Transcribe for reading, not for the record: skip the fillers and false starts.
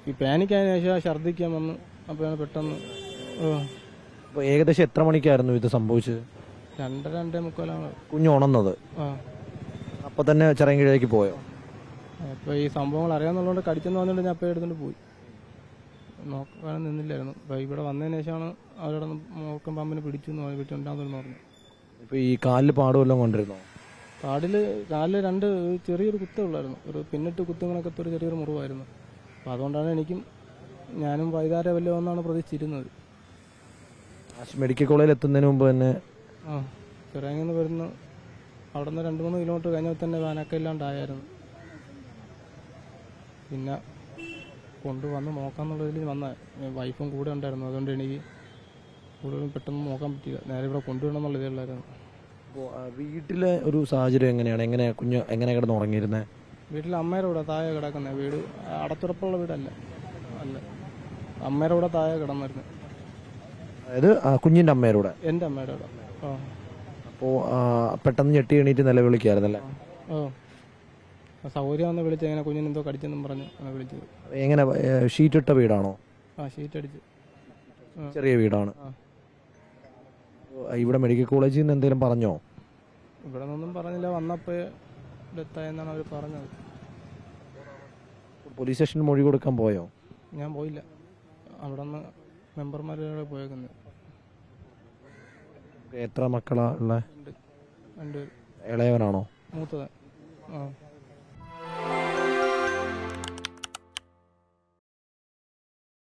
ഈ പാനിക്കായതിനു ശേഷം ഛർദ്ദിക്കാൻ വന്ന് അപ്പോൾ പെട്ടെന്ന് അപ്പോൾ ഏകദേശം എത്ര മണിക്കായിരുന്നു ഇത് സംഭവിച്ചത്? 2:30 കുഞ്ഞ് ഉണർന്നത്. അപ്പോൾ തന്നെ ചിറയൻകീഴിലേക്ക് പോയോ? അപ്പോൾ ഈ സംഭവങ്ങൾ അറിയാമെന്നുള്ളതുകൊണ്ട് കടിച്ചെന്ന് പറഞ്ഞുകൊണ്ട് ഞാൻ അപ്പോൾ എടുത്തുകൊണ്ട് പോയി. നോക്കാൻ നിന്നില്ലായിരുന്നു. അപ്പോൾ ഇവിടെ വന്നതിന് ശേഷമാണ് അവരുടെ മോക്കം പാമ്പിനെ പിടിച്ചുണ്ടാകുന്നു പറഞ്ഞു. ഇപ്പോൾ ഈ കാലിൽ പാടുമെല്ലാം കൊണ്ടിരുന്നോ? കാലിൽ 2 ചെറിയൊരു കുത്തേ ഉള്ളായിരുന്നു. ഒരു പിന്നിട്ട് കുത്തുകളൊക്കെ ഒരു ചെറിയൊരു മുറിവായിരുന്നു. അപ്പോൾ അതുകൊണ്ടാണ് ഞാനും വൈകാരെ വല്ലതും ഒന്നാണ് പ്രതീക്ഷിച്ചിരുന്നത്. മെഡിക്കൽ കോളേജിൽ എത്തുന്നതിന് മുമ്പ് തന്നെ ചിറയങ്ങിന്ന് വരുന്നു. അവിടെ നിന്ന് 2-3 കിലോമീറ്റർ കഴിഞ്ഞാൽ തന്നെ വാനൊക്കെ ഇല്ലാണ്ടായിരുന്നു. പിന്നെ കൊണ്ടുവന്ന് നോക്കാമെന്നുള്ളതിൽ വന്ന വൈഫും കൂടെ ഉണ്ടായിരുന്നു. അതുകൊണ്ട് എനിക്ക് കൂടുതലും പെട്ടെന്ന് നോക്കാൻ പറ്റിയില്ല. നേരെ ഇവിടെ കൊണ്ടുവരണം എന്നുള്ള ഇതുള്ളായിരുന്നു. അപ്പോൾ വീട്ടിലെ ഒരു സാഹചര്യം എങ്ങനെയാണ്? കുഞ്ഞ് എങ്ങനെ കിടന്ന് ഉറങ്ങിയിരുന്നത്? വീട്ടിൽ അമ്മയുടെ കൂടെ താഴെ കിടക്കുന്നത്. വീട് അടത്തുറപ്പുള്ള വീടല്ല, അല്ല, അമ്മയുടെ കൂടെ താഴെ കിടന്നിരുന്നു. അതായത് കുഞ്ഞിൻ്റെ അമ്മയുടെ കൂടെ? എൻ്റെ അമ്മയുടെ കൂടെ. അപ്പോൾ പെട്ടെന്ന് ഞെട്ടി എണീറ്റ് നിലവിളിക്കായിരുന്നല്ലേ? സൗകര്യം വന്ന് വിളിച്ച് എങ്ങനെ കുഞ്ഞിന് എന്തോ കടിച്ചെന്നും പറഞ്ഞ് വിളിച്ചത്. എങ്ങനെ ഷീറ്റ് ഇട്ട വീടാണോ? ഷീറ്റ് അടിച്ച് ചെറിയ വീടാണ്. ഇവിടെ മെഡിക്കൽ കോളേജിൽ നിന്ന് എന്തെങ്കിലും പറഞ്ഞോ? ഇവിടെ നിന്നൊന്നും പറഞ്ഞില്ല. വന്നപ്പോൾ ഡെത്തായെന്നാണ് അവർ പറഞ്ഞത്. പോലീസ് സ്റ്റേഷനിൽ മൊഴി കൊടുക്കാൻ പോയോ? ഞാൻ പോയില്ല. അവിടെ നിന്ന് മെമ്പർമാരുടെ പോയേക്കുന്നത്. എത്ര മക്കളാ ഉള്ളത്? 2. ഇളയവനാണോ? മൂത്തത്.